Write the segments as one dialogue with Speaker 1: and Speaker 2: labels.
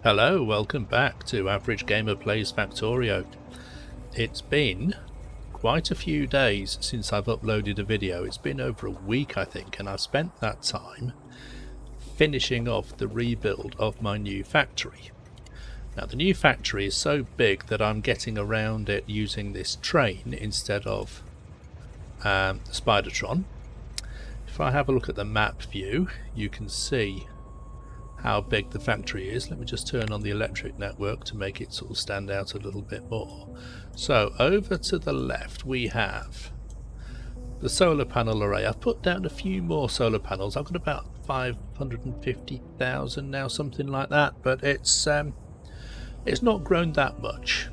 Speaker 1: Hello, welcome back to Average Gamer Plays Factorio. It's been quite a few days since I've uploaded a video. It's been over a week, I think, and I've spent that time finishing off the rebuild of my new factory. Now, the new factory is so big that I'm getting around it using this train instead of the Spidertron. If I have a look at the map view, you can see how big the factory is. Let me just turn on the electric network to make it sort of stand out a little bit more. So over to the left we have the solar panel array. I've put down a few more solar panels. I've got about 550,000 now, something like that, but it's not grown that much.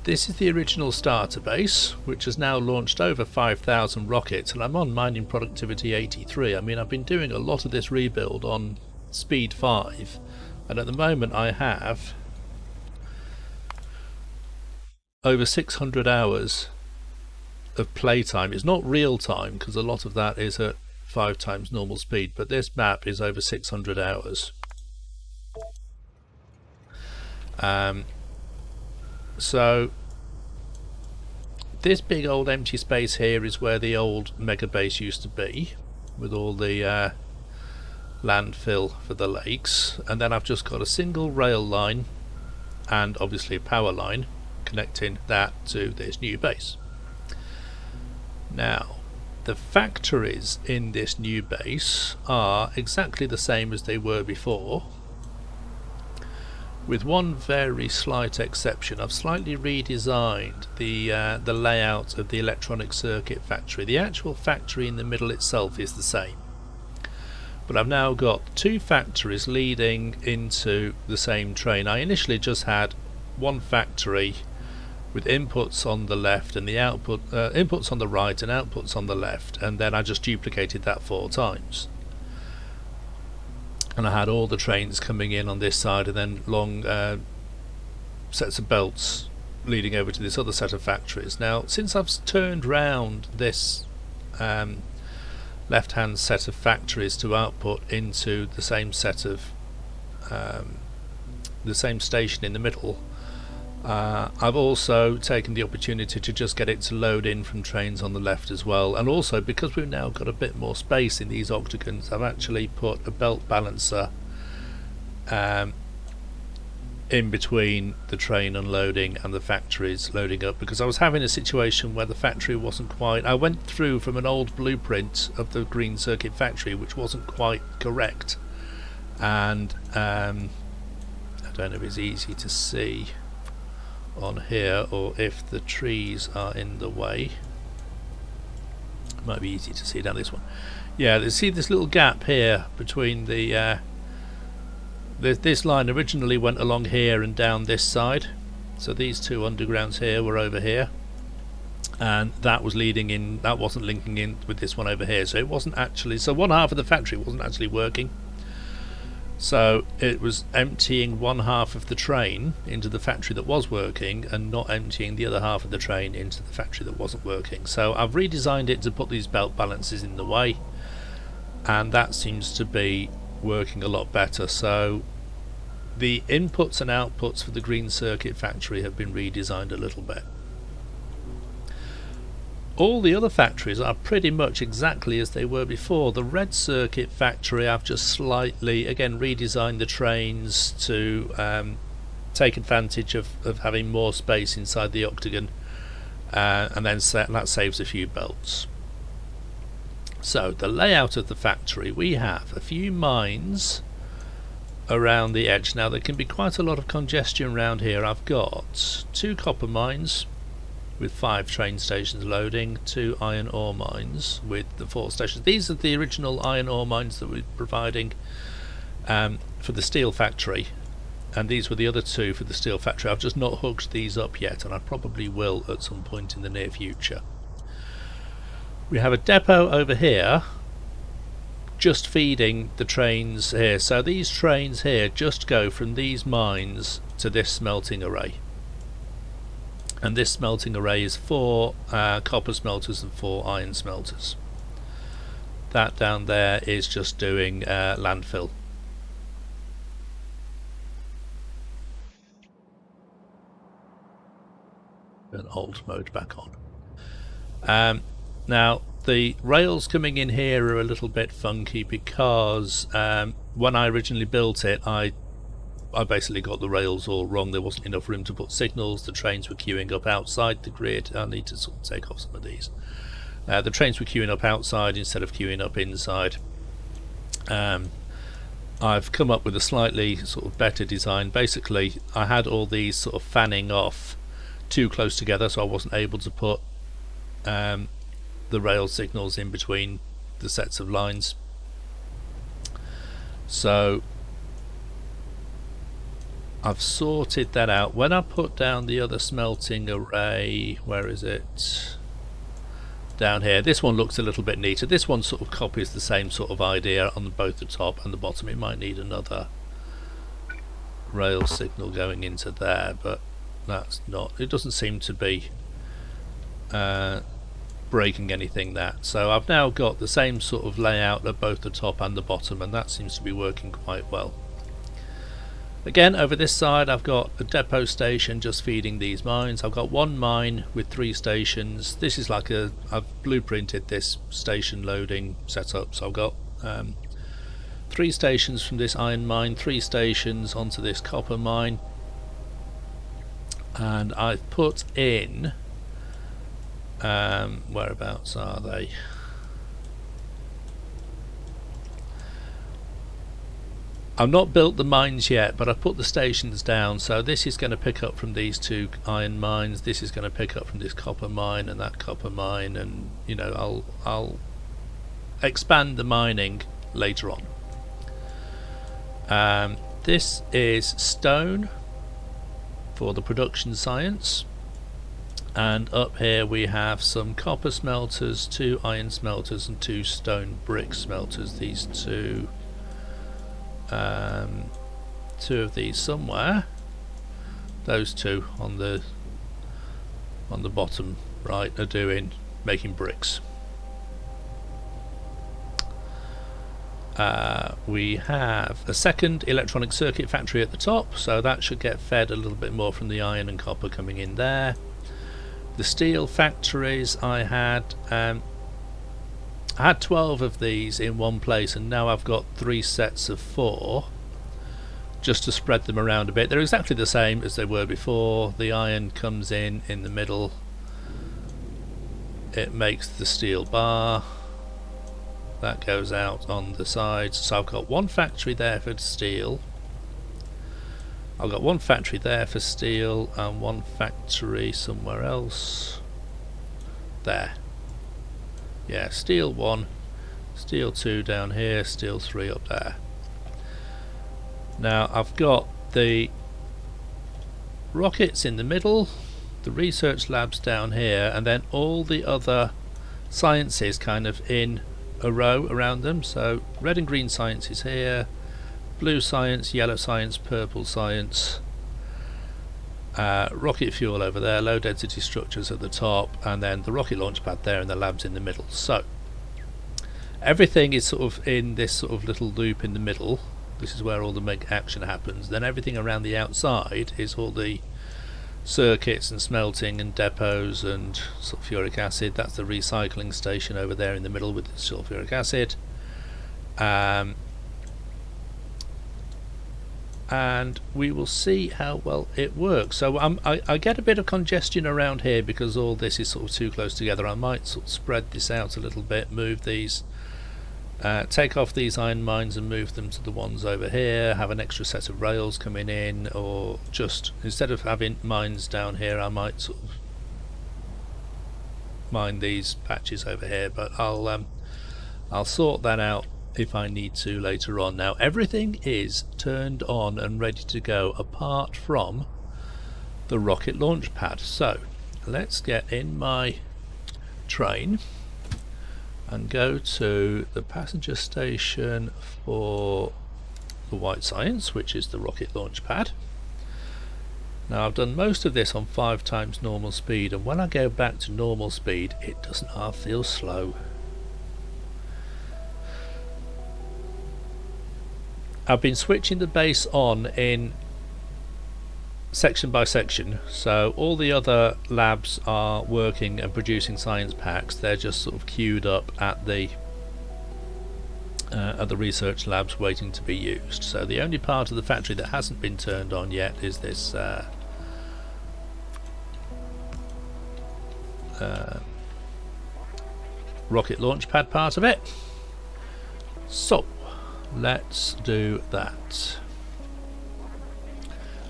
Speaker 1: This is the original starter base, which has now launched over 5,000 rockets, and I'm on mining productivity 83. I mean, I've been doing a lot of this rebuild on speed 5, and at the moment I have over 600 hours of playtime. It's not real time, because a lot of that is at 5 times normal speed, but this map is over 600 hours. So this big old empty space here is where the old mega base used to be, with all the landfill for the lakes, and then I've just got a single rail line and obviously a power line connecting that to this new base. Now, the factories in this new base are exactly the same as they were before, with one very slight exception. I've slightly redesigned the layout of the electronic circuit factory. The actual factory in the middle itself is the same, but I've now got two factories leading into the same train. I initially just had one factory with inputs on the left and the inputs on the right and outputs on the left, and then I just duplicated that 4 times. And I had all the trains coming in on this side, and then long sets of belts leading over to this other set of factories. Now, since I've turned round this left hand set of factories to output into the same set of the same station in the middle, I've also taken the opportunity to just get it to load in from trains on the left as well. And also, because we've now got a bit more space in these octagons, I've actually put a belt balancer in between the train unloading and the factories loading up, because I was having a situation where the factory wasn't quite... I went through from an old blueprint of the green circuit factory which wasn't quite correct, and I don't know if it's easy to see on here or if the trees are in the way. It might be easy to see down this one. Yeah, see this little gap here between the this line originally went along here and down this side, so these two undergrounds here were over here, and that was leading in, that wasn't linking in with this one over here, so it wasn't actually, so one half of the factory wasn't actually working. So it was emptying one half of the train into the factory that was working and not emptying the other half of the train into the factory that wasn't working. So I've redesigned it to put these belt balances in the way, and that seems to be working a lot better. So the inputs and outputs for the green circuit factory have been redesigned a little bit. All the other factories are pretty much exactly as they were before. The red circuit factory, I've just slightly again redesigned the trains to take advantage of having more space inside the octagon, and then that saves a few belts. So the layout of the factory, we have a few mines around the edge. Now there can be quite a lot of congestion around here. I've got 2 copper mines with 5 train stations loading, 2 iron ore mines with the 4 stations. These are the original iron ore mines that we're providing for the steel factory, and these were the other 2 for the steel factory. I've just not hooked these up yet, and I probably will at some point in the near future. We have a depot over here just feeding the trains here, so these trains here just go from these mines to this smelting array. And this smelting array is 4 copper smelters and 4 iron smelters. That down there is just doing landfill. Turn alt mode back on. Now the rails coming in here are a little bit funky because when I originally built it, I basically got the rails all wrong. There wasn't enough room to put signals. The trains were queuing up outside the grid. I need to sort of take off some of these. The trains were queuing up outside instead of queuing up inside. I've come up with a slightly sort of better design. Basically, I had all these sort of fanning off too close together, so I wasn't able to put the rail signals in between the sets of lines. So I've sorted that out. When I put down the other smelting array, where is it? Down here. This one looks a little bit neater. This one sort of copies the same sort of idea on both the top and the bottom. It might need another rail signal going into there, but that's not, it doesn't seem to be breaking anything that. So I've now got the same sort of layout at both the top and the bottom, and that seems to be working quite well. Again, over this side I've got a depot station just feeding these mines. I've got one mine with 3 stations. This is like I've blueprinted this station loading setup, so I've got 3 stations from this iron mine, 3 stations onto this copper mine, and I've put in whereabouts are they? I've not built the mines yet, but I've put the stations down. So this is going to pick up from these 2 iron mines, this is going to pick up from this copper mine and that copper mine, and you know, I'll expand the mining later on. This is stone for the production science, and up here we have some copper smelters, 2 iron smelters and 2 stone brick smelters. These 2 of these somewhere, those 2 on the bottom right are making bricks. We have a second electronic circuit factory at the top, so that should get fed a little bit more from the iron and copper coming in there. The steel factories, I had 12 of these in one place, and now I've got 3 sets of 4 just to spread them around a bit. They're exactly the same as they were before. The iron comes in the middle, it makes the steel bar, that goes out on the sides. So I've got 1 factory there for steel, I've got 1 factory there for steel, and 1 factory somewhere else there. Yeah, steel 1, steel 2 down here, steel 3 up there. Now I've got the rockets in the middle, the research labs down here, and then all the other sciences kind of in a row around them. So red and green science is here, blue science, yellow science, purple science, rocket fuel over there, low density structures at the top, and then the rocket launch pad there and the labs in the middle. So everything is sort of in this sort of little loop in the middle. This is where all the big action happens. Then everything around the outside is all the circuits and smelting and depots and sulfuric acid. That's the recycling station over there in the middle with the sulfuric acid. And we will see how well it works. So I get a bit of congestion around here because all this is sort of too close together. I might sort of spread this out a little bit, move these, take off these iron mines and move them to the ones over here, have an extra set of rails coming in, or just instead of having mines down here I might sort of mine these patches over here, but I'll sort that out if I need to later on. Now everything is turned on and ready to go apart from the rocket launch pad. So let's get in my train and go to the passenger station for the white science, which is the rocket launch pad. Now I've done most of this on 5 times normal speed, and when I go back to normal speed it doesn't half feel slow. I've been switching the base on in section by section, so all the other labs are working and producing science packs. They're just sort of queued up at the research labs waiting to be used. So the only part of the factory that hasn't been turned on yet is this rocket launch pad part of it. So let's do that.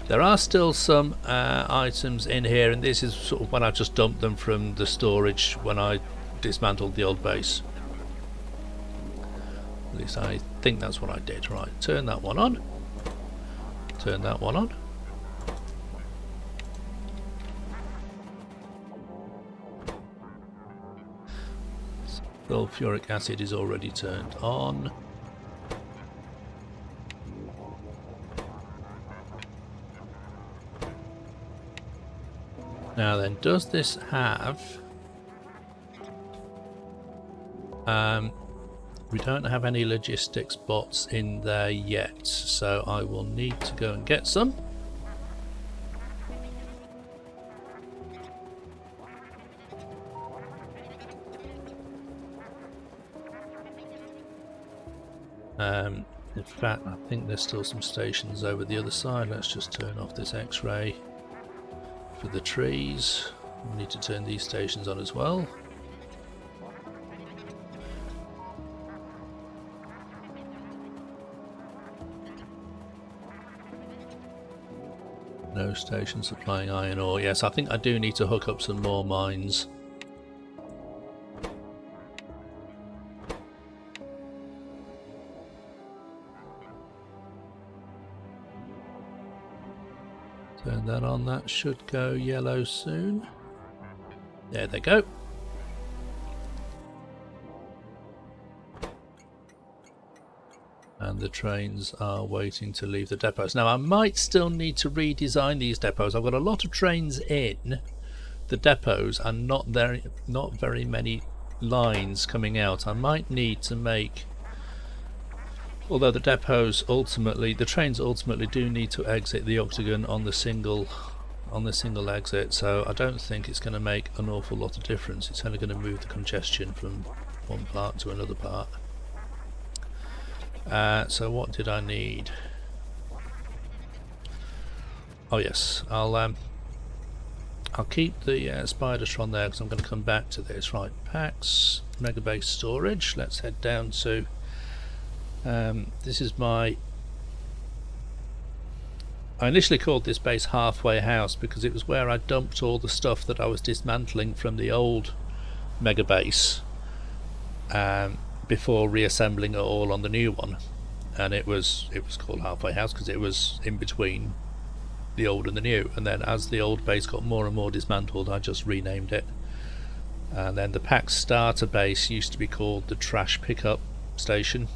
Speaker 1: There are still some items in here, and this is sort of when I just dumped them from the storage when I dismantled the old base. At least I think that's what I did. Right, turn that one on. Turn that one on. Sulfuric acid is already turned on. Now then, does this have... we don't have any logistics bots in there yet, so I will need to go and get some. In fact, I think there's still some stations over the other side. Let's just turn off this X-ray for the trees. We need to turn these stations on as well. No station supplying iron ore. Yes, I think I do need to hook up some more mines. Turn that on, that should go yellow soon. There they go. And the trains are waiting to leave the depots. Now I might still need to redesign these depots. I've got a lot of trains in the depots and not very many lines coming out. I might need to make, although the trains ultimately do need to exit the octagon on the single exit, so I don't think it's going to make an awful lot of difference. It's only going to move the congestion from one part to another part. So what did I need? Oh yes, I'll keep the Spidertron there because I'm going to come back to this. Right, packs, megabase storage. Let's head down to. This is my. I initially called this base Halfway House because it was where I dumped all the stuff that I was dismantling from the old megabase before reassembling it all on the new one, and it was called Halfway House because it was in between the old and the new. And then as the old base got more and more dismantled, I just renamed it. And then the pack starter base used to be called the Trash Pickup Station.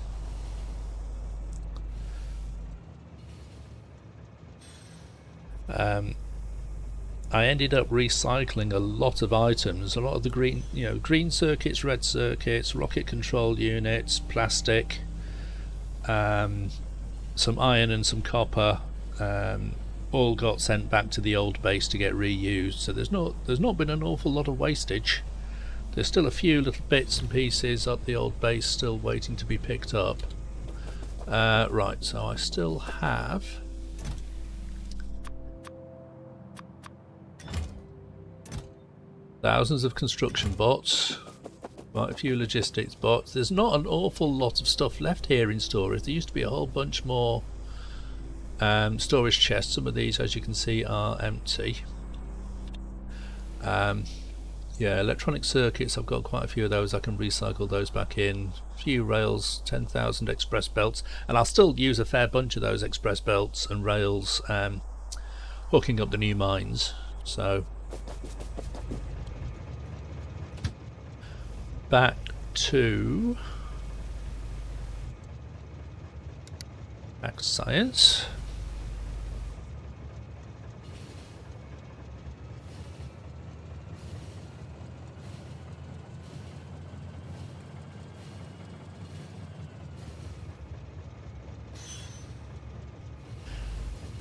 Speaker 1: I ended up recycling a lot of items, a lot of the green circuits, red circuits, rocket control units, plastic, some iron and some copper, all got sent back to the old base to get reused. So there's not been an awful lot of wastage. There's still a few little bits and pieces at the old base still waiting to be picked up. Right, so I still have thousands of construction bots, quite a few logistics bots. There's not an awful lot of stuff left here in storage. There used to be a whole bunch more storage chests. Some of these, as you can see, are empty. Yeah, electronic circuits, I've got quite a few of those. I can recycle those back in. A few rails, 10,000 express belts, and I'll still use a fair bunch of those express belts and rails hooking up the new mines. So back to science.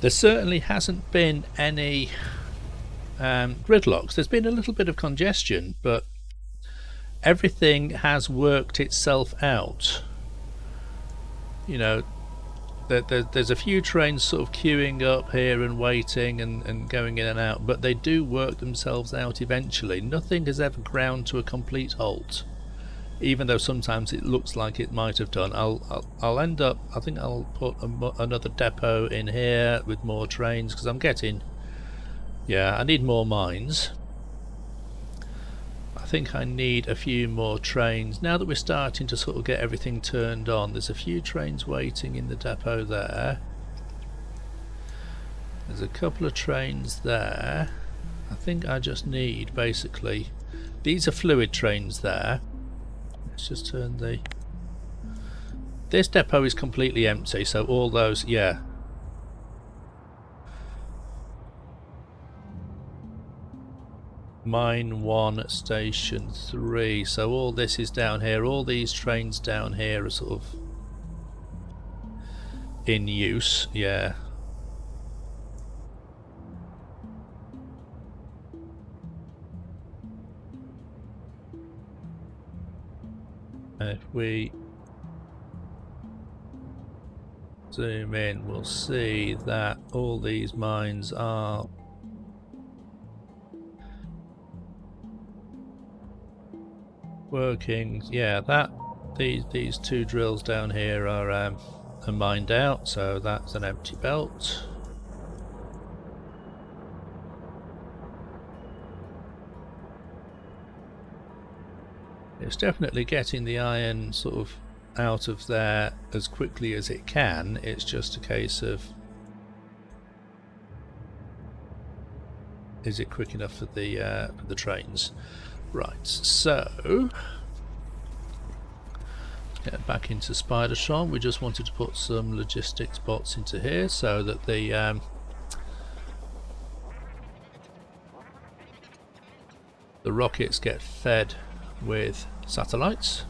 Speaker 1: There certainly hasn't been any gridlocks. There's been a little bit of congestion, but everything has worked itself out. You know, there's a few trains sort of queuing up here and waiting and going in and out, but they do work themselves out eventually. Nothing has ever ground to a complete halt, even though sometimes it looks like it might have done. I'll end up, I think I'll put another depot in here with more trains, because I'm getting, yeah, I need more mines. I think I need a few more trains. Now that we're starting to sort of get everything turned on, there's a few trains waiting in the depot there. There's a couple of trains there. I think I just need, basically, these are fluid trains there. Let's just turn the... This depot is completely empty, so all those, yeah. Mine 1, station 3, so all this is down here. All these trains down here are sort of in use, yeah. If we zoom in, we'll see that all these mines are working. Yeah, that these two drills down here are mined out, so that's an empty belt. It's definitely getting the iron sort of out of there as quickly as it can. It's just a case of, is it quick enough for the trains? Right, so get back into Spidertron. We just wanted to put some logistics bots into here so that the rockets get fed with satellites,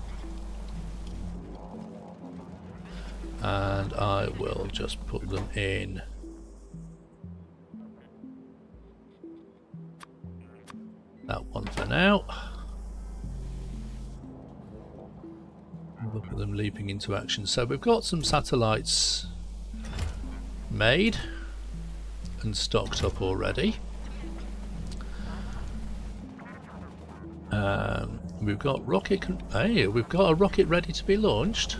Speaker 1: and I will just put them in that one for now. Look at them leaping into action. So we've got some satellites made and stocked up already. We've got rocket. Hey, we've got a rocket ready to be launched.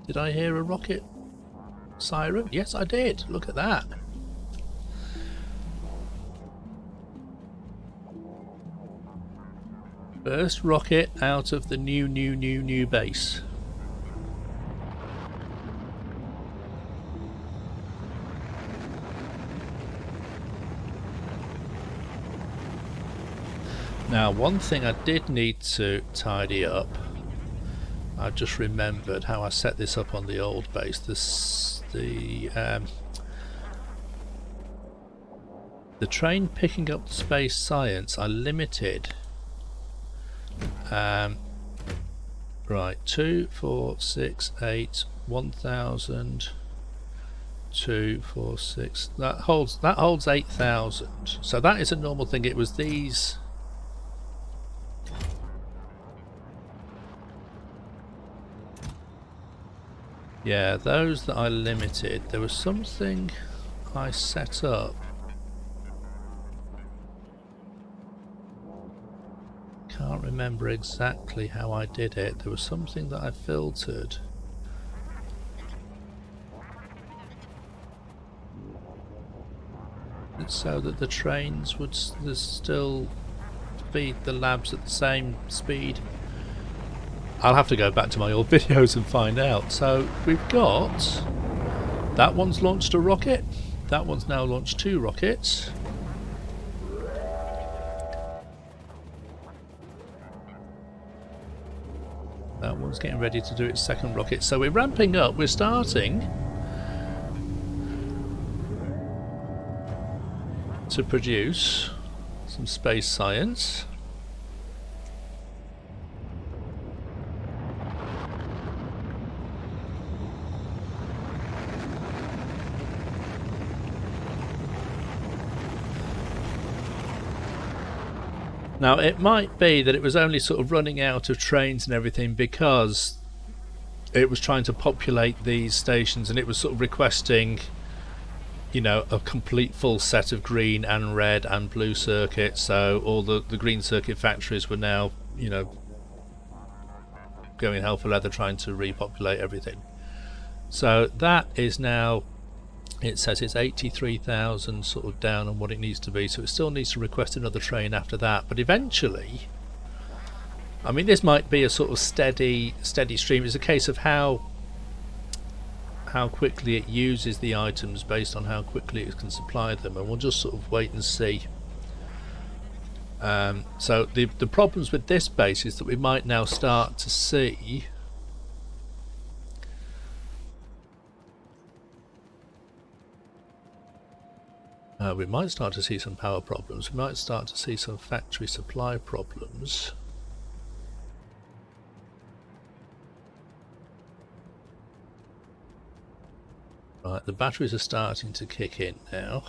Speaker 1: Did I hear a rocket siren? Yes, I did. Look at that. First rocket out of the new base. Now, one thing I did need to tidy up, I just remembered how I set this up on the old base. The train picking up the space science, I limited. Right, 2, 4, 6, 8, 1000, 2, 4, 6. That holds 8,000. So that is a normal thing. It was these. Yeah, those that I limited. There was something I set up. Can't remember exactly how I did it. There was something that I filtered. So that the trains would still feed the labs at the same speed. I'll have to go back to my old videos and find out. So we've got, that one's launched a rocket, that one's now launched 2 rockets. That one's getting ready to do its second rocket. So we're ramping up, we're starting to produce some space science. Now it might be that it was only sort of running out of trains and everything because it was trying to populate these stations, and it was sort of requesting, you know, a complete full set of green and red and blue circuits. So all the green circuit factories were now, you know, going hell for leather trying to repopulate everything. So that is now, it says it's 83,000 sort of down on what it needs to be, so it still needs to request another train after that. But eventually, I mean, this might be a sort of steady stream. It's a case of how quickly it uses the items based on how quickly it can supply them, and we'll just sort of wait and see. So the problems with this base is that we might now start to see some power problems. We might start to see some factory supply problems. Right, the batteries are starting to kick in now.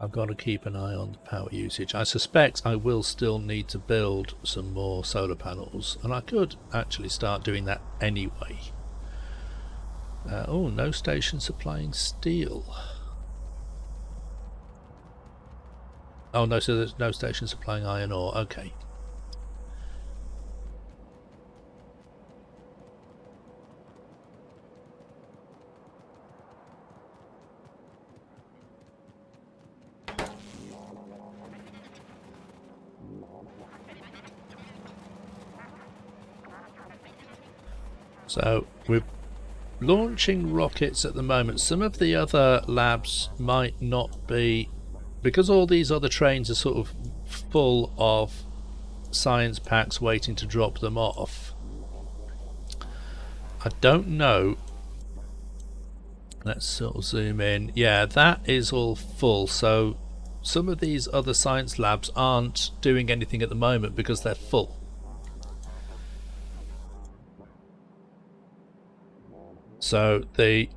Speaker 1: I've got to keep an eye on the power usage. I suspect I will still need to build some more solar panels, and I could actually start doing that anyway. Oh, no station supplying steel. Oh no, so there's no station supplying iron ore. Okay. So we're launching rockets at the moment. Some of the other labs might not be, because all these other trains are sort of full of science packs waiting to drop them off. I don't know. Let's sort of zoom in. Yeah, that is all full. So some of these other science labs aren't doing anything at the moment because they're full. So the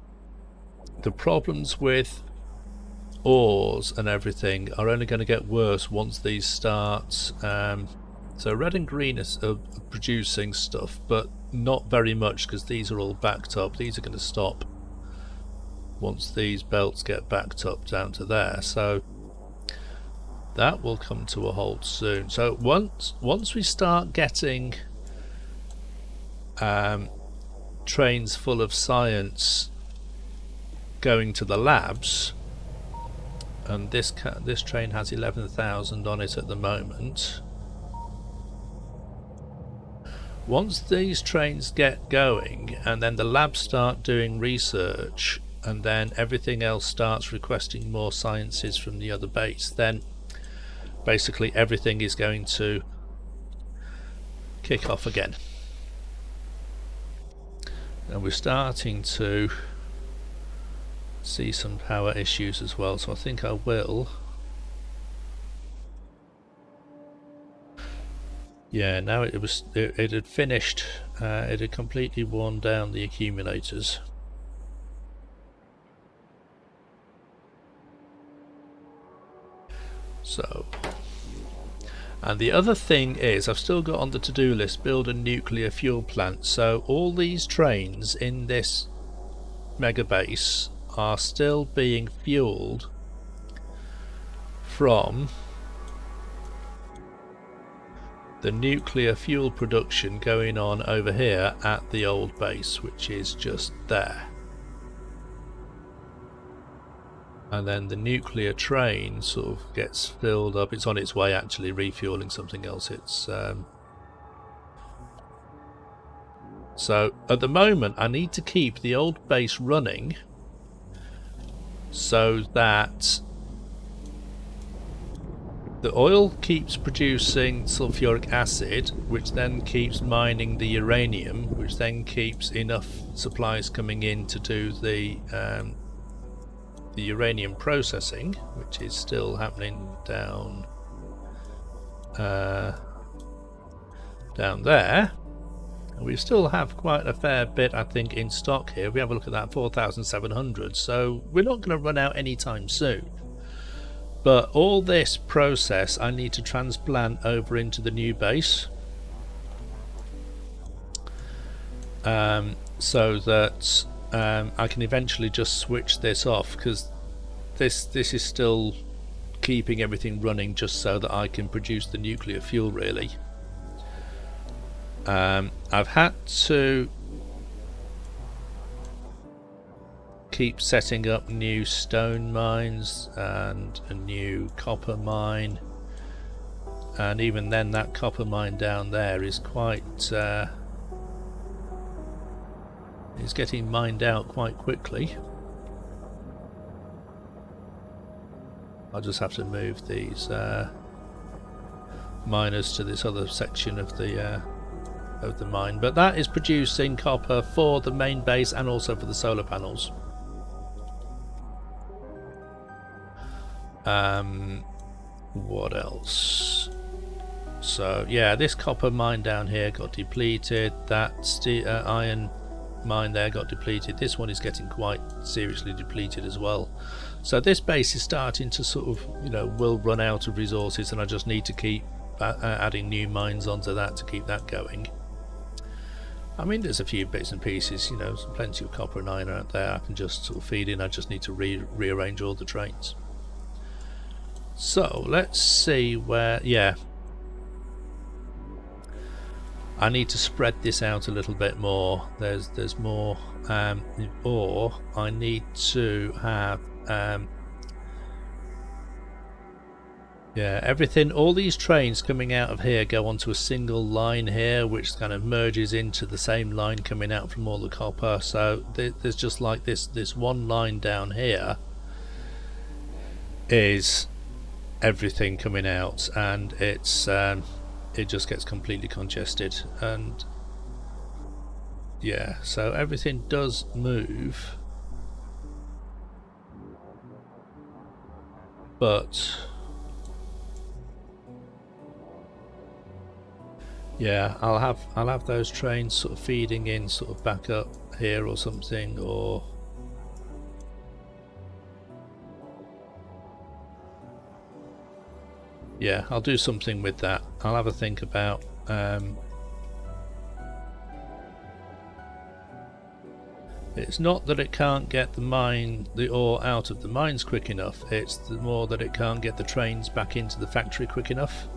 Speaker 1: problems with ores and everything are only going to get worse once these start. So red and green are producing stuff, but not very much because these are all backed up. These are going to stop once these belts get backed up down to there. So that will come to a halt soon. So once we start getting trains full of science going to the labs, and this train has 11,000 on it at the moment. Once these trains get going and then the labs start doing research and then everything else starts requesting more sciences from the other base, then basically everything is going to kick off again. And we're starting to see some power issues as well, so I think I will. Yeah, now it had finished. It had completely worn down the accumulators. So, and the other thing is, I've still got on the to-do list, build a nuclear fuel plant. So all these trains in this mega base are still being fueled from the nuclear fuel production going on over here at the old base, which is just there. And then the nuclear train sort of gets filled up. It's on its way actually refueling something else. It's so at the moment I need to keep the old base running so that the oil keeps producing sulfuric acid, which then keeps mining the uranium, which then keeps enough supplies coming in to do the uranium processing, which is still happening down down there. And we still have quite a fair bit, I think, in stock here. We have a look at that, 4,700, so we're not going to run out anytime soon. But all this process I need to transplant over into the new base, so that I can eventually just switch this off, because this is still keeping everything running just so that I can produce the nuclear fuel, really. I've had to keep setting up new stone mines and a new copper mine, and even then that copper mine down there is quite is getting mined out quite quickly. I'll just have to move these miners to this other section of the mine, but that is producing copper for the main base and also for the solar panels. What else? So yeah, this copper mine down here got depleted, that iron mine there got depleted, this one is getting quite seriously depleted as well. So this base is starting to sort of, you know, will run out of resources, and I just need to keep adding new mines onto that to keep that going. I mean, there's a few bits and pieces, you know, plenty of copper and iron out there I can just sort of feed in. I just need to rearrange all the trains. So let's see where, yeah, I need to spread this out a little bit more. There's more, or I need to have yeah, everything, all these trains coming out of here go onto a single line here, which kind of merges into the same line coming out from all the copper. So there's just like this one line down here is everything coming out, and it's it just gets completely congested. And yeah, so everything does move, but yeah, I'll have those trains sort of feeding in sort of back up here or something, or yeah, I'll do something with that. I'll have a think about it's not that it can't get the ore out of the mines quick enough, it's more that it can't get the trains back into the factory quick enough.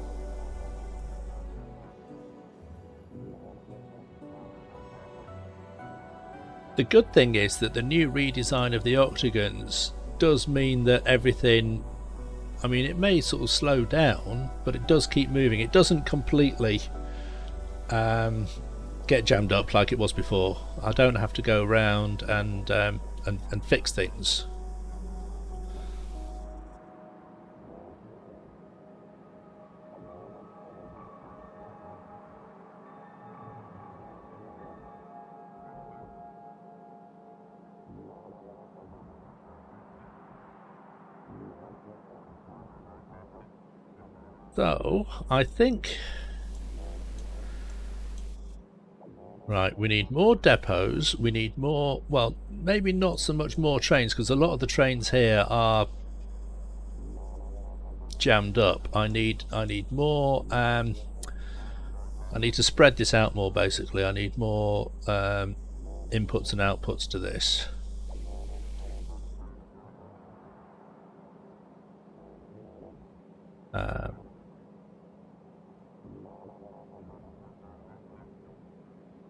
Speaker 1: The good thing is that the new redesign of the octagons does mean that everything, I mean, it may sort of slow down, but it does keep moving. It doesn't completely get jammed up like it was before. I don't have to go around and fix things. So I think, right, we need more depots, we need more, well, maybe not so much more trains, because a lot of the trains here are jammed up. I need more, I need to spread this out more, basically. I need more inputs and outputs to this.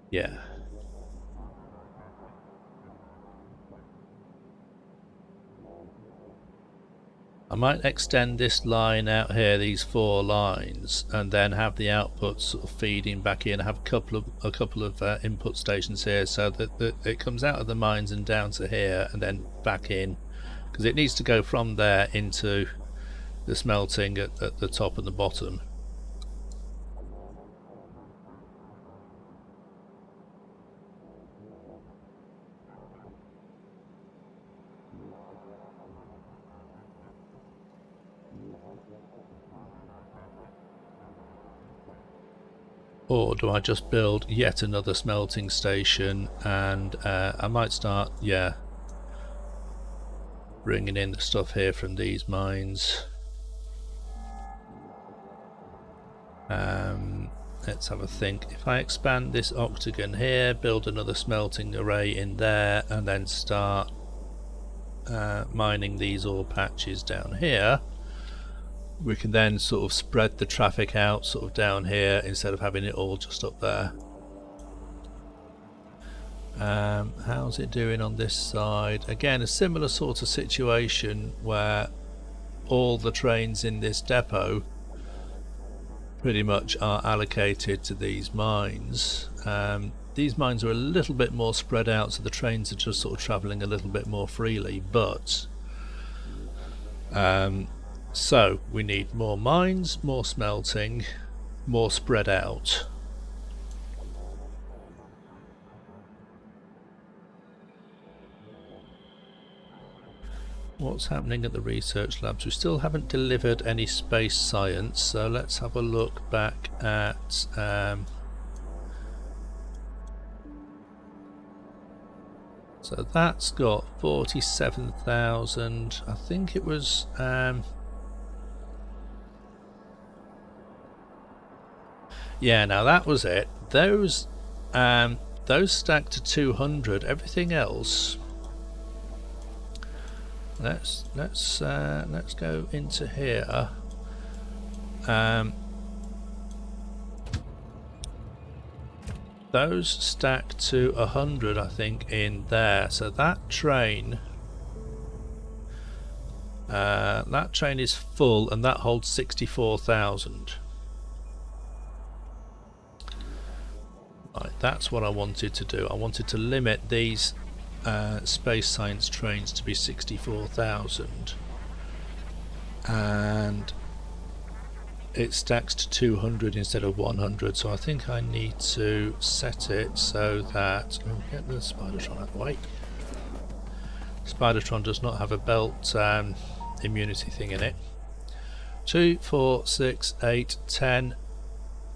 Speaker 1: Yeah. I might extend this line out here, these 4 lines, and then have the outputs sort of feeding back in. Have a couple of input stations here, so that it comes out of the mines and down to here, and then back in, because it needs to go from there into the smelting at the top and the bottom. Or do I just build yet another smelting station, and I might start, yeah, bringing in the stuff here from these mines. Let's have a think. If I expand this octagon here, build another smelting array in there, and then start mining these ore patches down here, we can then sort of spread the traffic out sort of down here instead of having it all just up there. How's it doing on this side? Again, a similar sort of situation where all the trains in this depot pretty much are allocated to these mines. These mines are a little bit more spread out, so the trains are just sort of travelling a little bit more freely, but so we need more mines, more smelting, more spread out. What's happening at the research labs? We still haven't delivered any space science, so let's have a look back at so that's got 47,000. I think it was yeah, now that was it. Those stacked to 200. Everything else. Let's go into here. Those stack to 100, I think, in there. So that train is full, and that holds 64,000. Right, that's what I wanted to do. I wanted to limit these space science trains to be 64,000, and it stacks to 200 instead of 100, so I think I need to set it so that get the Spidertron out of the way. Spidertron does not have a belt immunity thing in it. 2, 4, 6, 8, 10,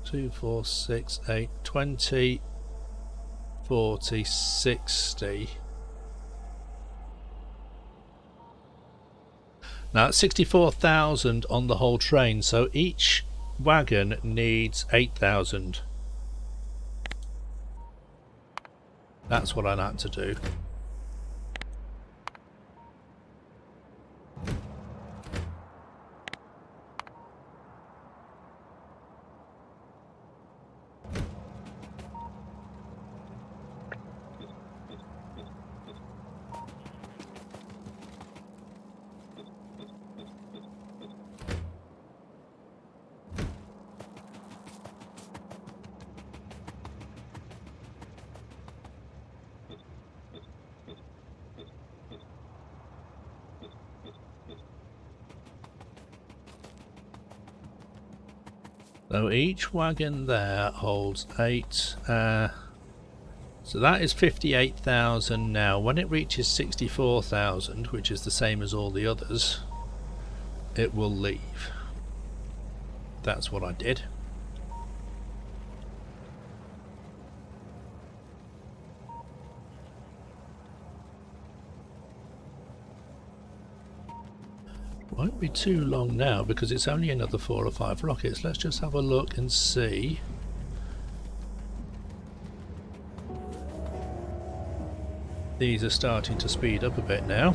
Speaker 1: 2, 4, 6, 8, 20, 40, 60. Now it's 64,000 on the whole train, so each wagon needs 8,000. That's what I had to do. So each wagon there holds 8, so that is 58,000 now. When it reaches 64,000, which is the same as all the others, it will leave. That's what I did. Won't be too long now because it's only another 4 or 5 rockets. Let's just have a look and see. These are starting to speed up a bit now.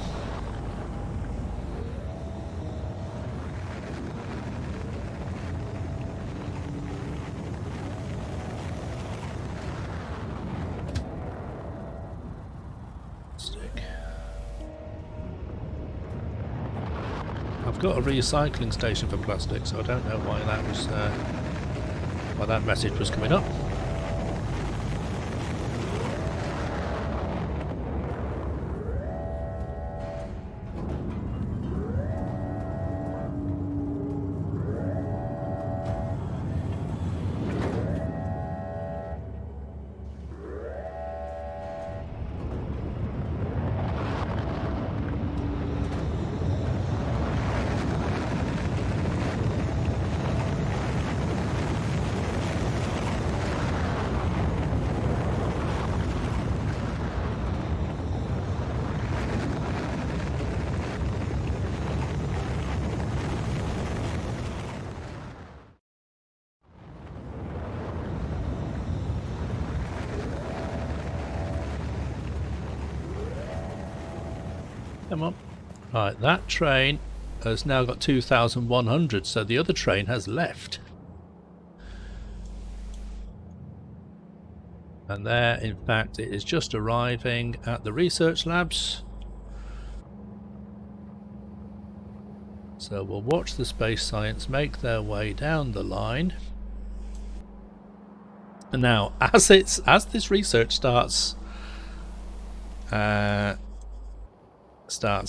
Speaker 1: I've got a recycling station for plastic, so I don't know why that was why that message was coming up. Come on. Right, that train has now got 2,100, so the other train has left. And there, in fact, it is just arriving at the research labs. So we'll watch the space science make their way down the line. And now, as this research starts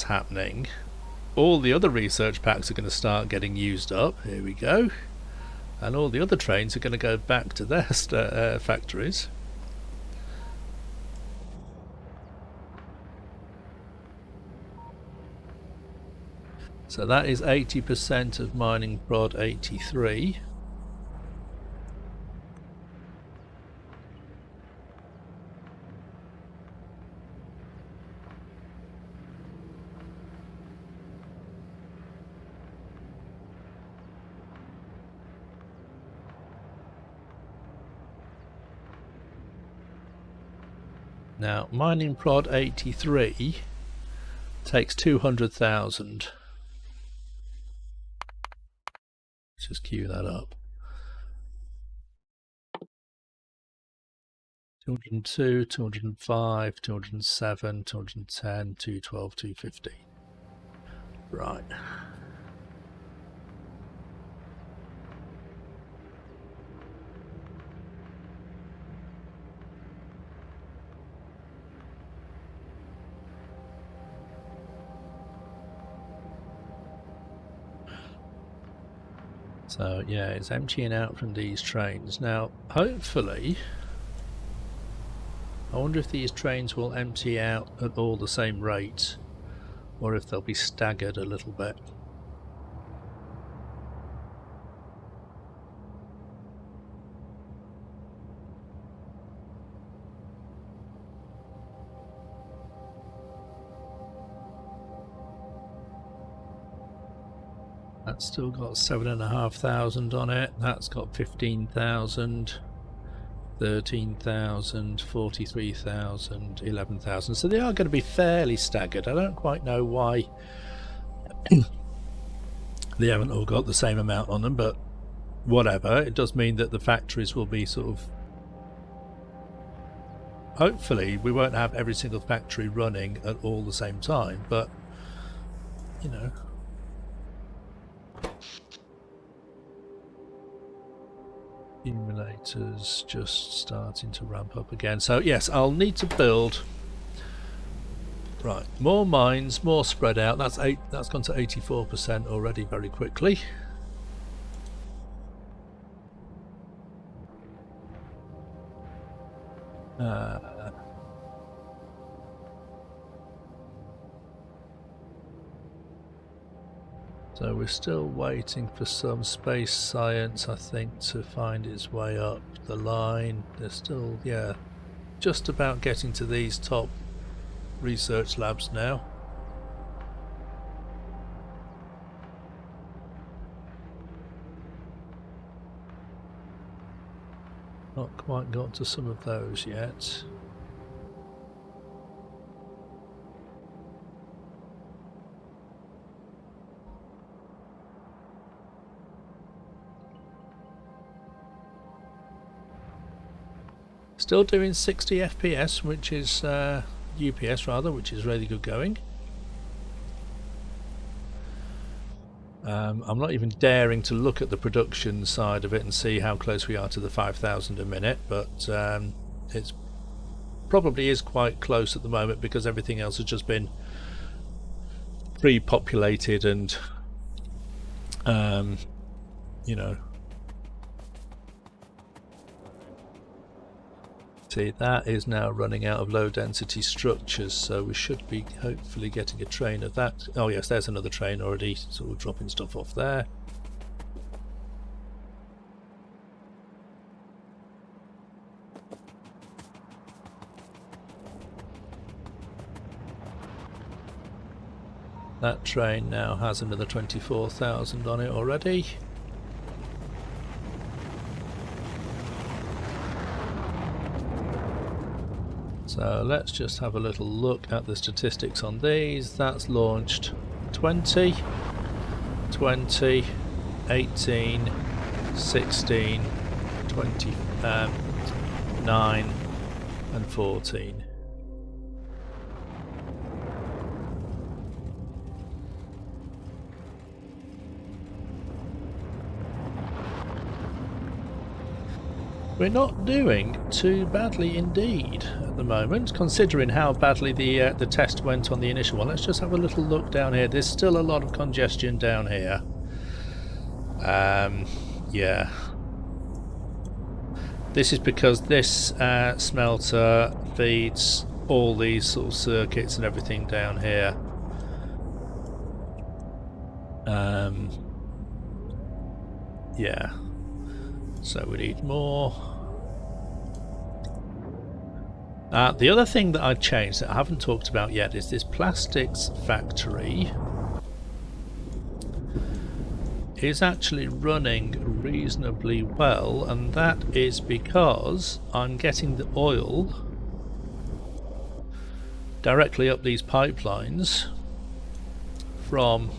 Speaker 1: happening, all the other research packs are going to start getting used up. Here we go. And all the other trains are going to go back to their factories. So that is 80% of mining prod 83. Now, mining prod 83 takes 200,000. Let's just queue that up. 202, 205, 207, 210, 212, 250. Right. So yeah, it's emptying out from these trains. Now, hopefully, I wonder if these trains will empty out at all the same rate, or if they'll be staggered a little bit. That's still got 7,500 on it. That's got 15,000, 13,000, 43,000, 11,000. So they are going to be fairly staggered. I don't quite know why they haven't all got the same amount on them, but whatever. It does mean that the factories will be sort of... Hopefully we won't have every single factory running at all the same time, but you know. Accumulators just starting to ramp up again. So yes, I'll need to build. Right, more mines, more spread out. That's gone to 84% already very quickly. So we're still waiting for some space science, I think, to find its way up the line. They're still, yeah, just about getting to these top research labs now. Not quite got to some of those yet. Still doing 60 FPS, which is UPS rather, which is really good going. I'm not even daring to look at the production side of it and see how close we are to the 5,000 a minute, but it's probably is quite close at the moment because everything else has just been pre-populated and you know. See, that is now running out of low density structures, so we should be hopefully getting a train of that. Oh yes, there's another train already sort of dropping stuff off there. That train now has another 24,000 on it already. So let's just have a little look at the statistics on these. That's launched 20, 20, 18, 16, 29 and 14. We're not doing too badly indeed at the moment, considering how badly the test went on the initial one. Let's just have a little look down here. There's still a lot of congestion down here. Yeah. This is because this smelter feeds all these sort of circuits and everything down here. Yeah. So we need more. The other thing that I've changed that I haven't talked about yet is this plastics factory is actually running reasonably well, and that is because I'm getting the oil directly up these pipelines from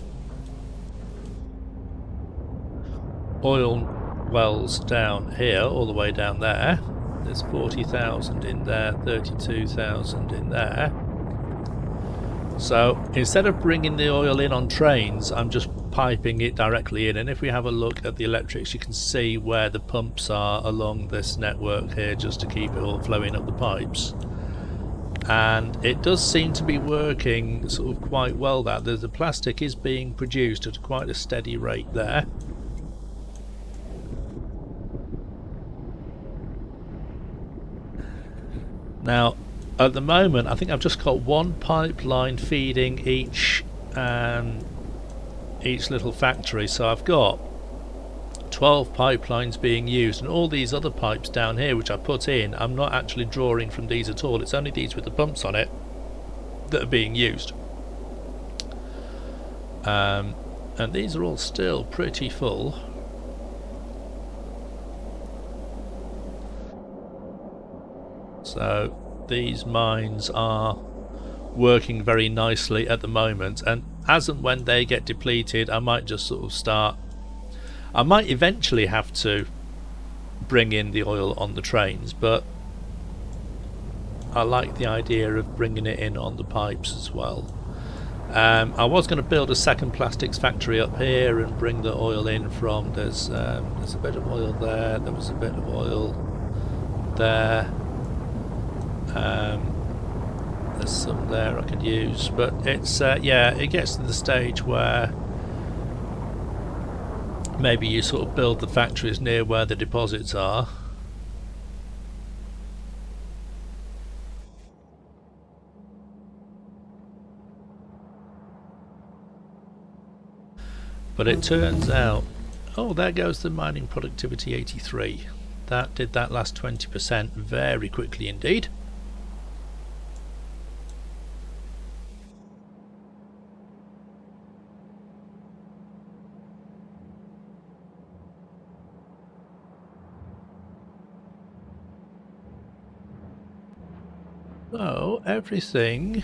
Speaker 1: oil wells down here all the way down there. There's 40,000 in there, 32,000 in there. So instead of bringing the oil in on trains, I'm just piping it directly in, and if we have a look at the electrics, you can see where the pumps are along this network here, just to keep it all flowing up the pipes. And it does seem to be working sort of quite well. That the plastic is being produced at quite a steady rate there. Now, at the moment, I think I've just got one pipeline feeding each little factory. So I've got 12 pipelines being used, and all these other pipes down here, which I put in, I'm not actually drawing from these at all. It's only these with the pumps on it that are being used. And these are all still pretty full. So these mines are working very nicely at the moment, and as and when they get depleted, I might just sort of start. I might eventually have to bring in the oil on the trains, but I like the idea of bringing it in on the pipes as well. I was going to build a second plastics factory up here and bring the oil in from. There's a bit of oil there. There was a bit of oil there. There's some there I could use, but it's yeah, it gets to the stage where maybe you sort of build the factories near where the deposits are. But it turns out, oh, there goes the mining productivity 83. That did that last 20% very quickly indeed. So everything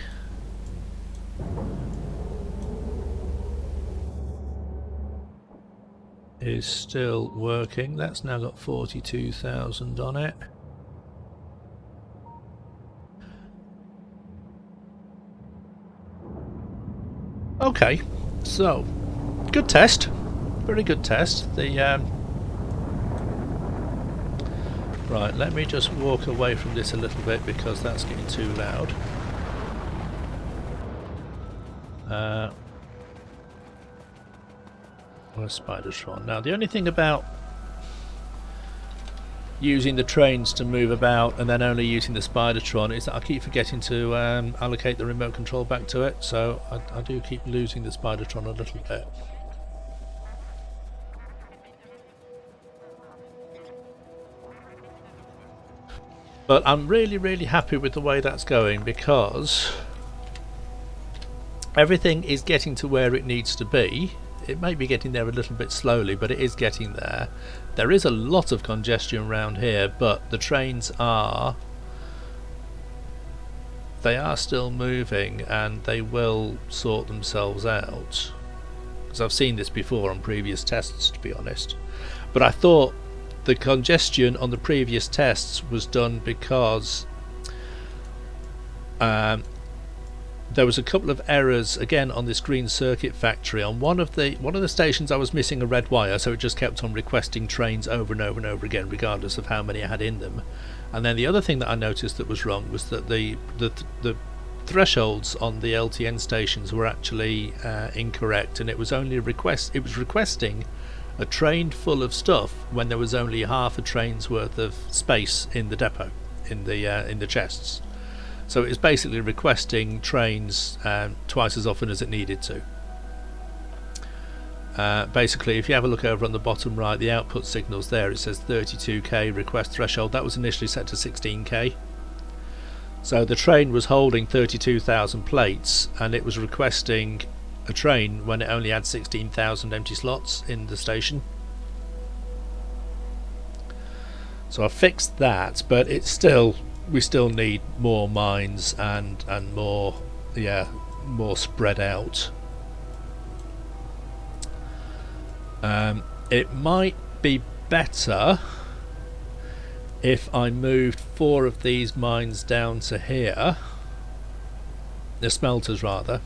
Speaker 1: is still working. That's now got 42,000 on it. Okay, so good test, very good test. Right, let me just walk away from this a little bit because that's getting too loud. Where's Spidertron? Now, the only thing about using the trains to move about and then only using the Spidertron is that I keep forgetting to allocate the remote control back to it, so I do keep losing the Spidertron a little bit. But I'm really happy with the way that's going, because everything is getting to where it needs to be. It may be getting there a little bit slowly, but it is getting there. There is a lot of congestion around here, but the trains are they are still moving, and they will sort themselves out, because I've seen this before on previous tests, to be honest. But I thought the congestion on the previous tests was done because there was a couple of errors again on this green circuit factory. On one of the stations I was missing a red wire, so it just kept on requesting trains over and over and over again, regardless of how many I had in them. And then the other thing that I noticed that was wrong was that the thresholds on the LTN stations were actually incorrect, and it was only requesting a train full of stuff when there was only half a train's worth of space in the depot, in the chests. So it was basically requesting trains twice as often as it needed to. Basically, if you have a look over on the bottom right, the output signals there, it says 32k request threshold. That was initially set to 16k. So the train was holding 32,000 plates, and it was requesting a train when it only had 16,000 empty slots in the station. So I fixed that, but we still need more mines and more spread out. It might be better if I moved 4 of these mines down to here, the smelters rather.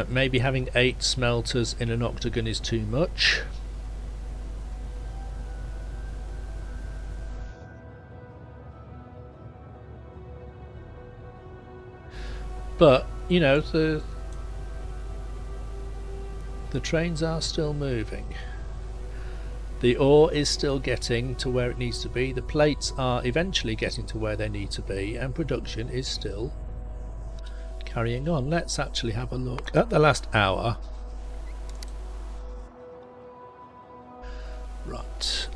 Speaker 1: Maybe having 8 smelters in an octagon is too much. But you know, the trains are still moving. The ore is still getting to where it needs to be. The plates are eventually getting to where they need to be, and production is still carrying on. Let's actually have a look at the last hour. Right,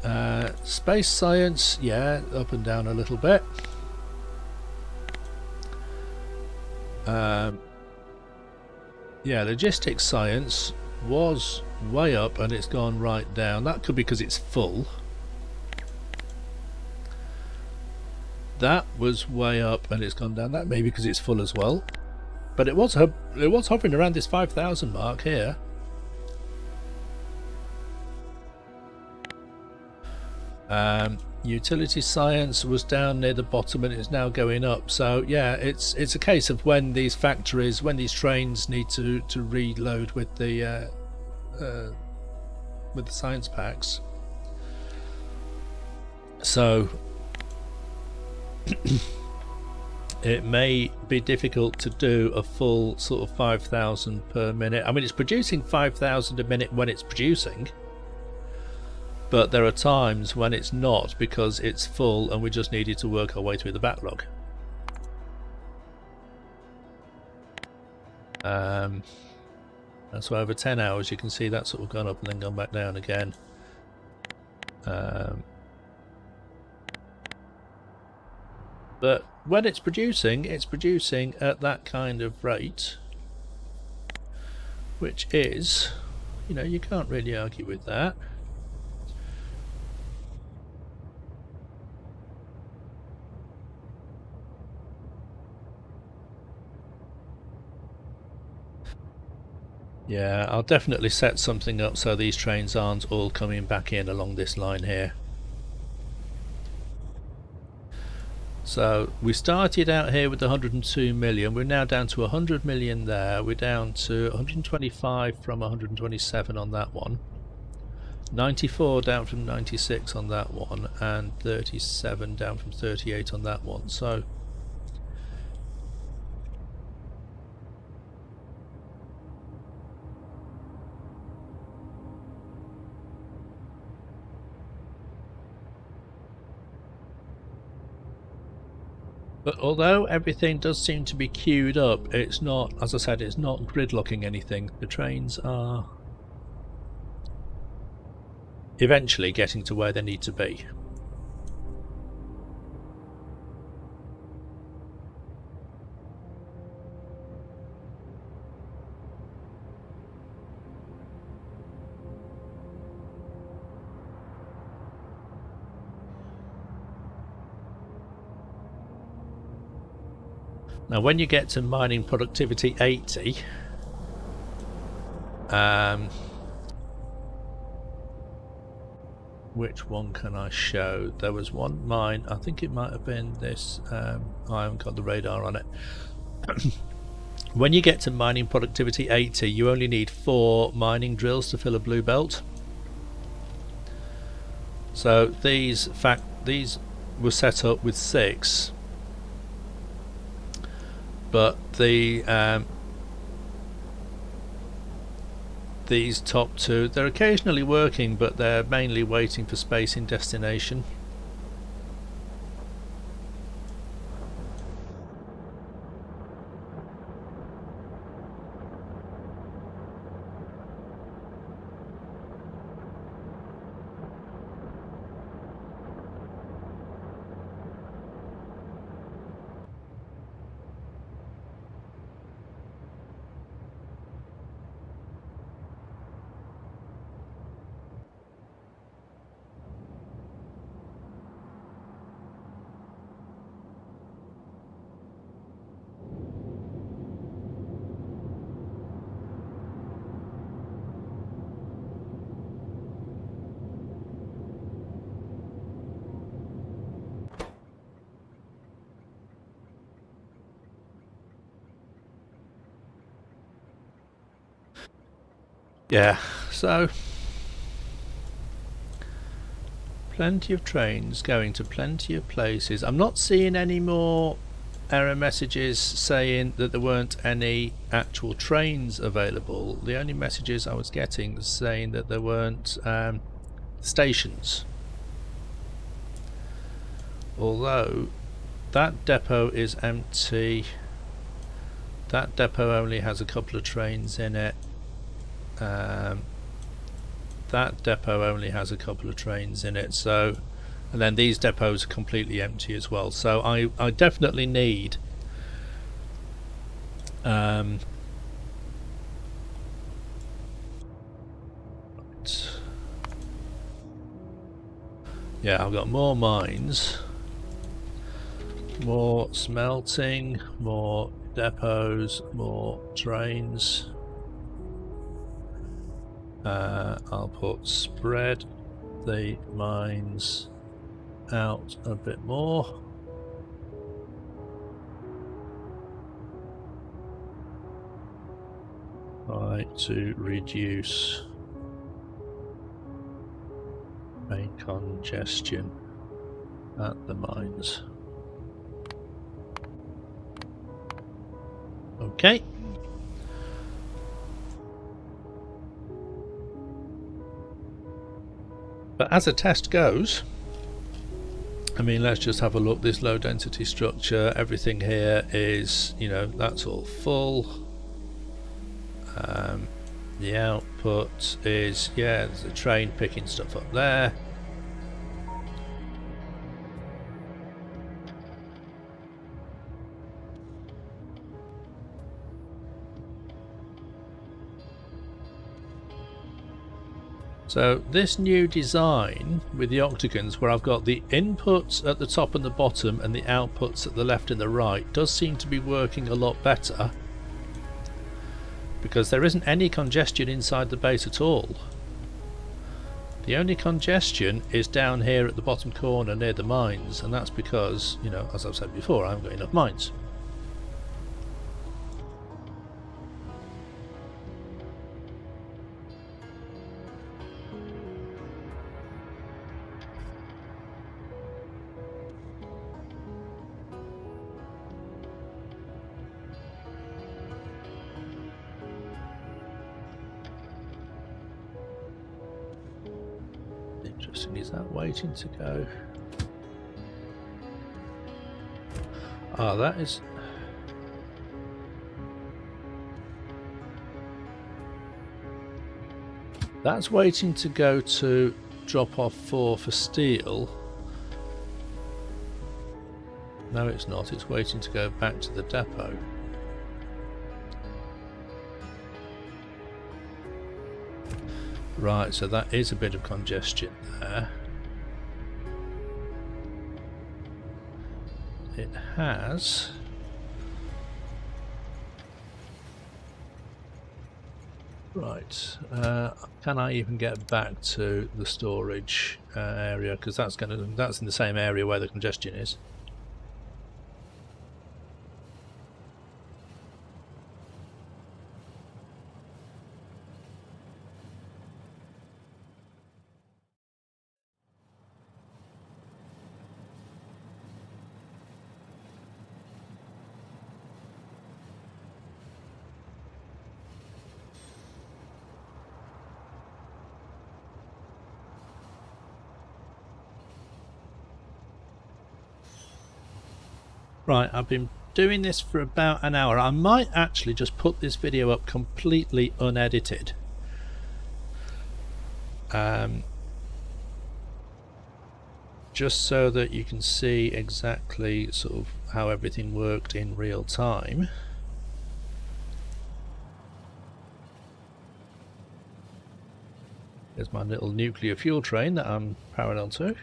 Speaker 1: space science, yeah, up and down a little bit. Yeah, logistics science was way up and it's gone right down. That could be because it's full. That was way up and it's gone down. That may be because it's full as well. But it was hovering around this 5,000 mark here. Utility science was down near the bottom and it's now going up. So yeah, it's a case of when these factories, when these trains need to reload with the science packs. So it may be difficult to do a full sort of 5,000 per minute. I mean, it's producing 5,000 a minute when it's producing, but there are times when it's not because it's full and we just needed to work our way through the backlog. That's why over 10 hours you can see that sort of gone up and then gone back down again. But when it's producing at that kind of rate, which is, you know, you can't really argue with that. Yeah, I'll definitely set something up so these trains aren't all coming back in along this line here. So we started out here with 102 million, we're now down to 100 million there, we're down to 125 from 127 on that one, 94 down from 96 on that one, and 37 down from 38 on that one. So but although everything does seem to be queued up, it's not, as I said, it's not gridlocking anything. The trains are eventually getting to where they need to be. Now when you get to mining productivity 80, which one can I show? There was one mine, I think it might have been this, I haven't got the radar on it. When you get to mining productivity 80, you only need 4 mining drills to fill a blue belt. So these were set up with 6, but these top 2, they're occasionally working, but they're mainly waiting for space in destination. Yeah, so plenty of trains going to plenty of places. I'm not seeing any more error messages saying that there weren't any actual trains available. The only messages I was getting was saying that there weren't stations. Although that depot is empty. That depot only has a couple of trains in it. That depot only has a couple of trains in it, so, and then these depots are completely empty as well, so I definitely need right. Yeah, I've got more mines, more smelting, more depots, more trains. I'll put spread the mines out a bit more. Try to reduce main congestion at the mines. Okay. But as a test goes, I mean, let's just have a look. This low density structure, everything here is, you know, that's all full. The output is, yeah, there's a train picking stuff up there. So this new design with the octagons, where I've got the inputs at the top and the bottom and the outputs at the left and the right, does seem to be working a lot better, because there isn't any congestion inside the base at all. The only congestion is down here at the bottom corner near the mines, and that's because, you know, as I've said before, I haven't got enough mines. Interesting, is that waiting to go? Ah, that is... That's waiting to go to drop off 4 for steel. No, it's not. It's waiting to go back to the depot. Right, so that is a bit of congestion there. It has Right, can I even get back to the storage area? Because that's in the same area where the congestion is. Right, I've been doing this for about an hour. I might actually just put this video up completely unedited. Just so that you can see exactly sort of how everything worked in real time. There's my little nuclear fuel train that I'm parallel to.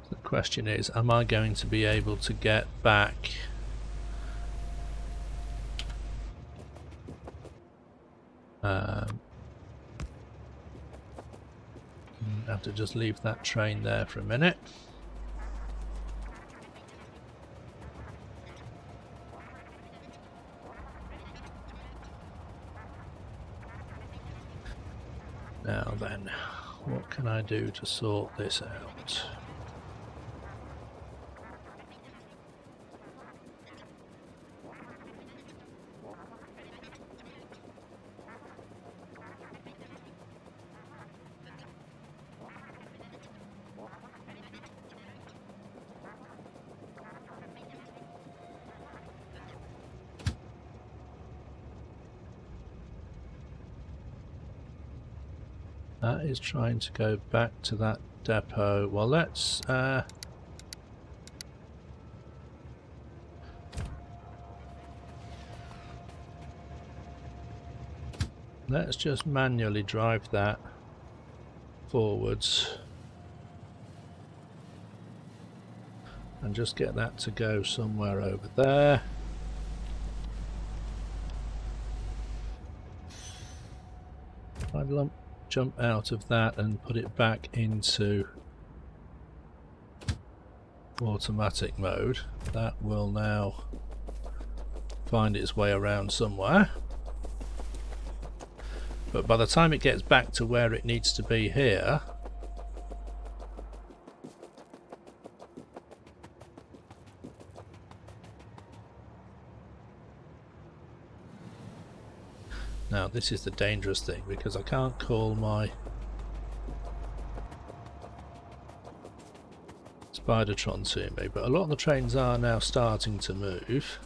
Speaker 1: The question is, am I going to be able to get back I have to just leave that train there for a minute. Now then, what can I do to sort this out? That is trying to go back to that depot. Well, let's just manually drive that forwards and just get that to go somewhere over there. If I jump out of that and put it back into automatic mode, that will now find its way around somewhere. But by the time it gets back to where it needs to be here, now this is the dangerous thing, because I can't call my Spidertron to me, but a lot of the trains are now starting to move.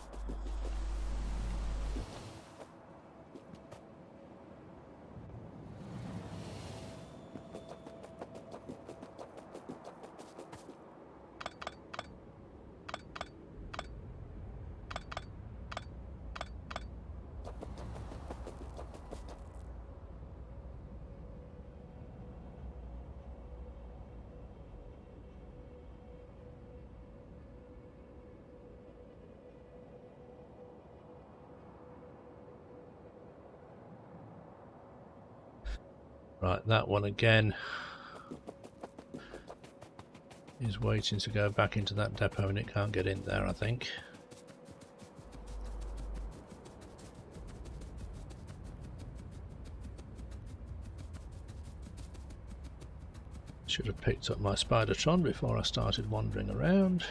Speaker 1: Right, that one again is waiting to go back into that depot and it can't get in there, I think. Should have picked up my Spidertron before I started wandering around.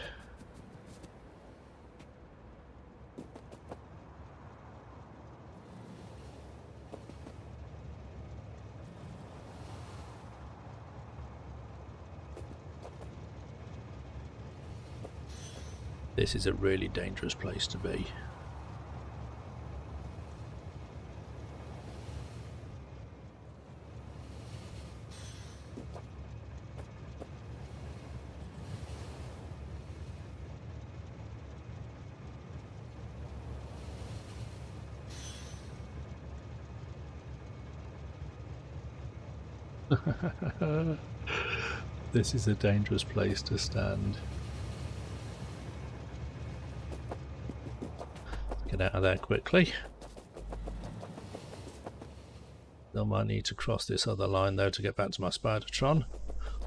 Speaker 1: This is a really dangerous place to be. This is a dangerous place to stand. Get out of there quickly. I might need to cross this other line though to get back to my Spidertron.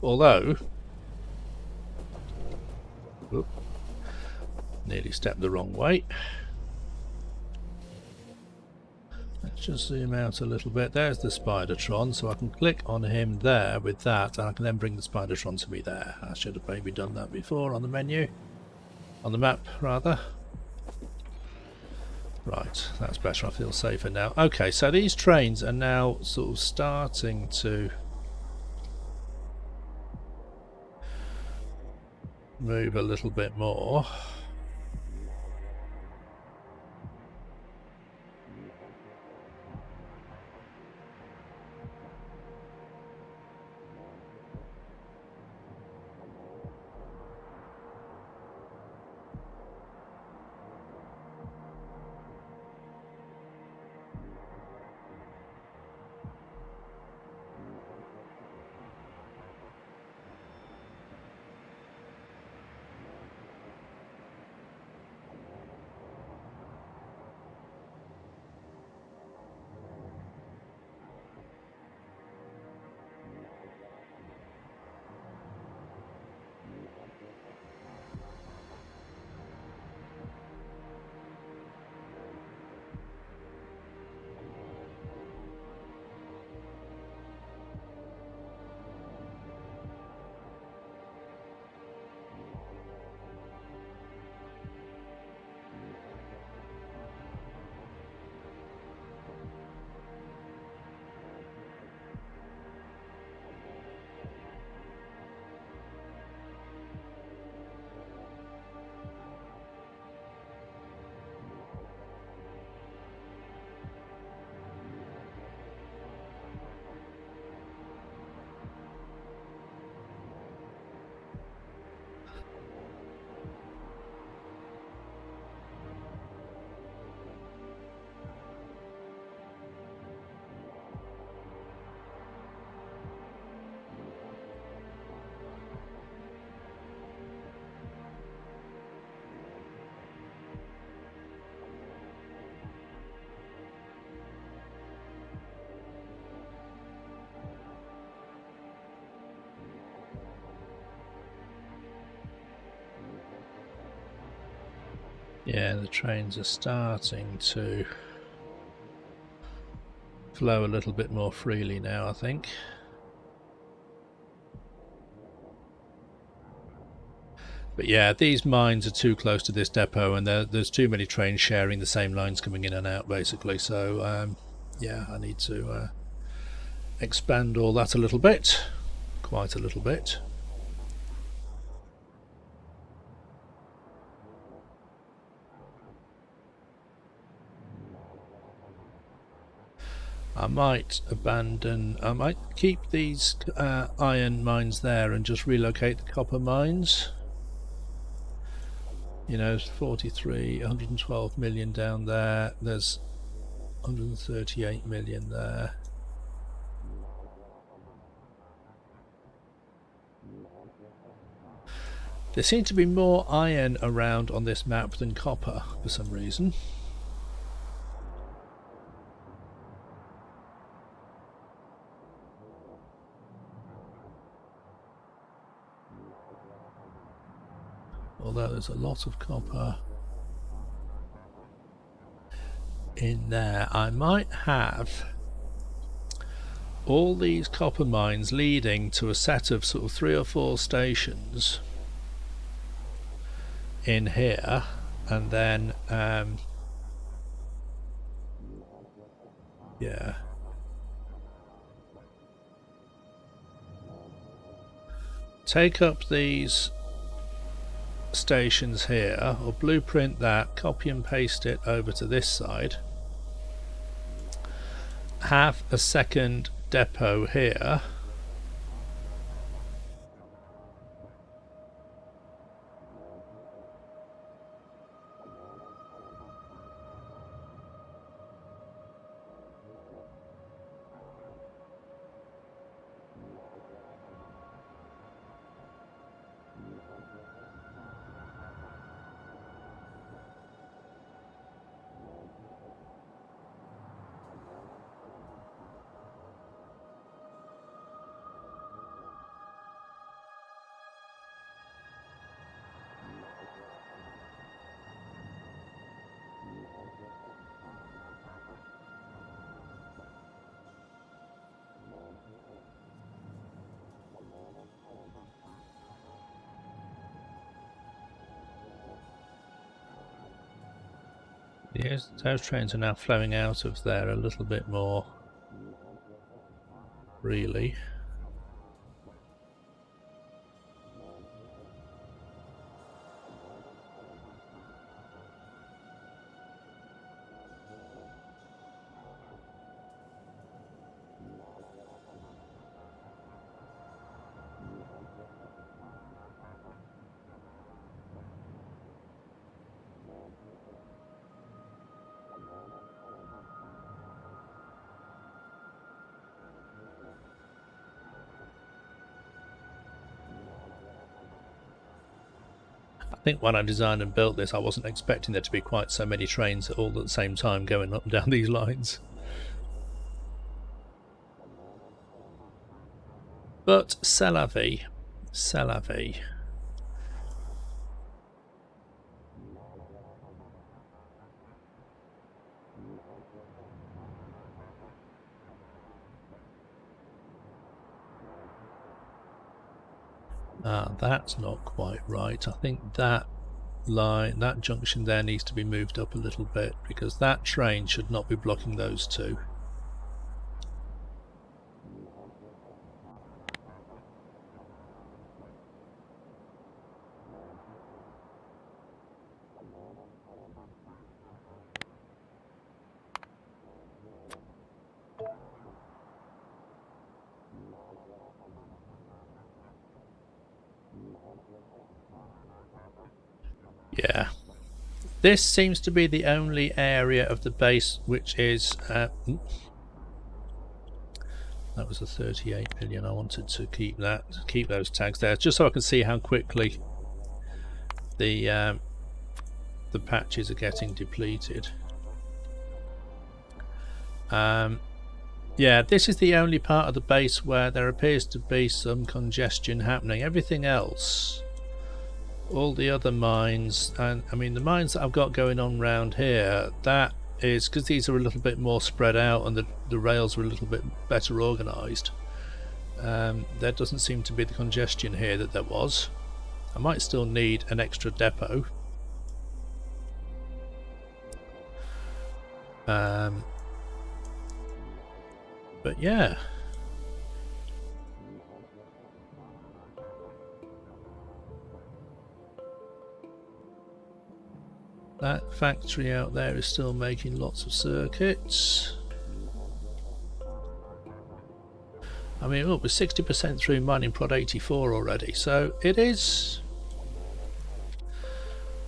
Speaker 1: Although, whoop, nearly stepped the wrong way. Let's just zoom out a little bit. There's the Spidertron, so I can click on him there with that, and I can then bring the Spidertron to me there. I should have maybe done that before on the menu. On the map, rather. Right, that's better. I feel safer now. Okay, so these trains are now sort of starting to move a little bit more. Yeah, the trains are starting to flow a little bit more freely now, I think. But yeah, these mines are too close to this depot, and there's too many trains sharing the same lines coming in and out, basically. So, yeah, I need to expand all that a little bit, quite a little bit. I might keep these iron mines there and just relocate the copper mines. You know, 43, 112 million down there, there's 138 million there. There seems to be more iron around on this map than copper for some reason. Although there's a lot of copper in there. I might have all these copper mines leading to a set of sort of 3 or 4 stations in here, and then yeah, take up these stations here, or blueprint that, copy and paste it over to this side, have a second depot here, Yes, those trains are now flowing out of there a little bit more freely. I think when I designed and built this, I wasn't expecting there to be quite so many trains all at the same time going up and down these lines. But c'est la vie. C'est la vie. That's not quite right. I think that line, that junction there needs to be moved up a little bit, because that train should not be blocking those two. Yeah, this seems to be the only area of the base which is that was a 38 million. I wanted to keep those tags there just so I can see how quickly the patches are getting depleted. Yeah, this is the only part of the base where there appears to be some congestion happening. Everything else, all the other mines, and I mean the mines that I've got going on round here, that is because these are a little bit more spread out and the rails are a little bit better organised. There doesn't seem to be the congestion here that there was. I might still need an extra depot. But yeah. That factory out there is still making lots of circuits. I mean, look, we're 60% through mining prod 84 already, so it is.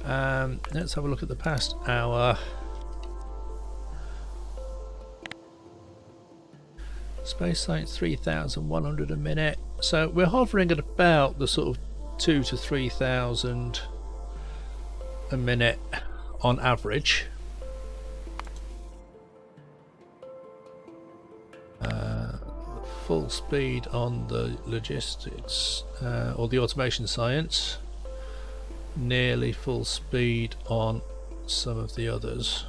Speaker 1: Let's have a look at the past hour. Space site 3,100 a minute, so we're hovering at about the sort of 2,000 to 3,000 a minute on average. Full speed on the logistics or the automation science, nearly full speed on some of the others.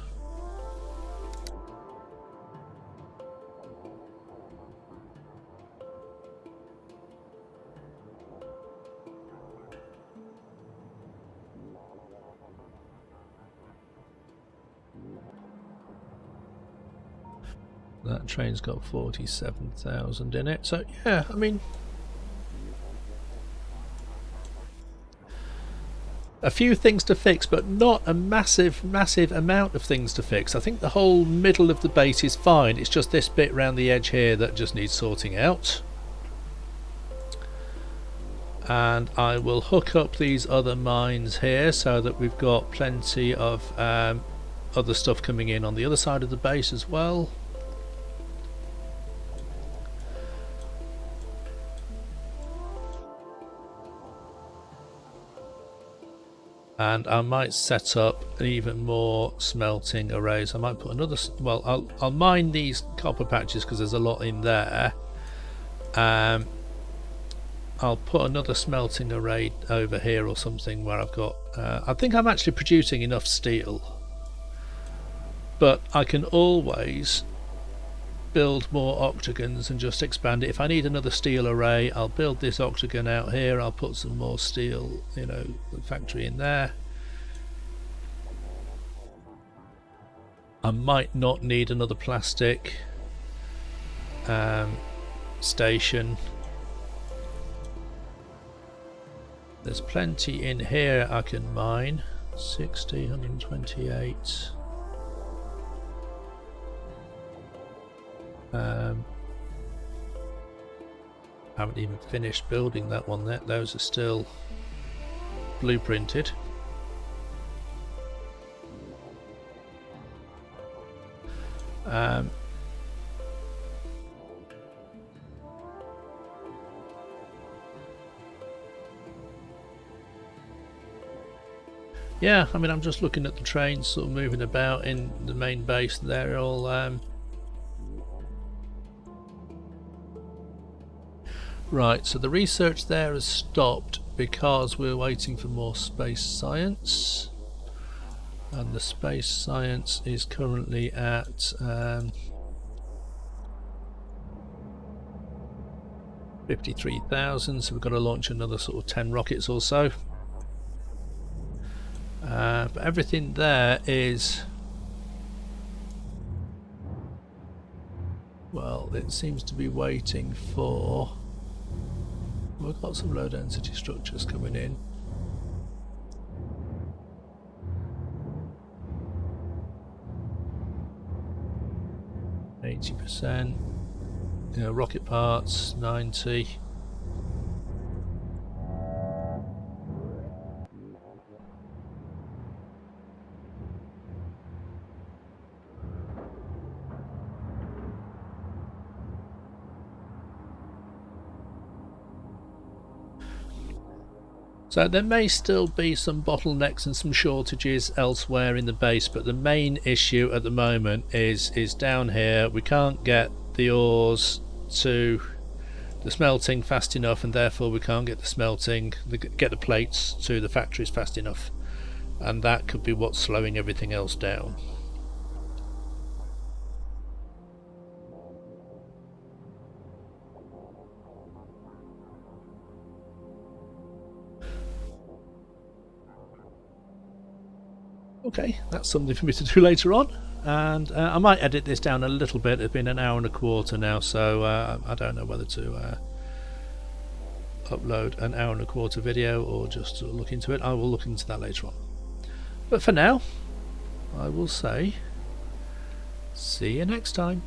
Speaker 1: That train's got 47,000 in it, so yeah, I mean, a few things to fix, but not a massive amount of things to fix. I think the whole middle of the base is fine, it's just this bit around the edge here that just needs sorting out. And I will hook up these other mines here so that we've got plenty of other stuff coming in on the other side of the base as well. And I might set up even more smelting arrays. I might put another, well, I'll mine these copper patches because there's a lot in there. I'll put another smelting array over here or something where I've got, I think I'm actually producing enough steel. But I can always build more octagons and just expand it. If I need another steel array, I'll build this octagon out here, I'll put some more steel, you know, factory in there. I might not need another plastic station. There's plenty in here I can mine. 60, 128. Haven't even finished building that one yet. Those are still blueprinted. Yeah, I mean, I'm just looking at the trains sort of moving about in the main base. They're all right, so the research there has stopped because we're waiting for more space science, and the space science is currently at 53,000, so we've got to launch another sort of 10 rockets or so. But everything there is, well, it seems to be waiting for, we've got some low density structures coming in. %, you know, rocket parts 90. So there may still be some bottlenecks and some shortages elsewhere in the base, but the main issue at the moment is down here. We can't get the ores to the smelting fast enough, and therefore we can't get the smelting, get the plates to the factories fast enough, and that could be what's slowing everything else down. Okay, that's something for me to do later on, and I might edit this down a little bit. It's been an hour and a quarter now, so I don't know whether to upload an hour and a quarter video or just look into it. I will look into that later on. But for now, I will say, see you next time.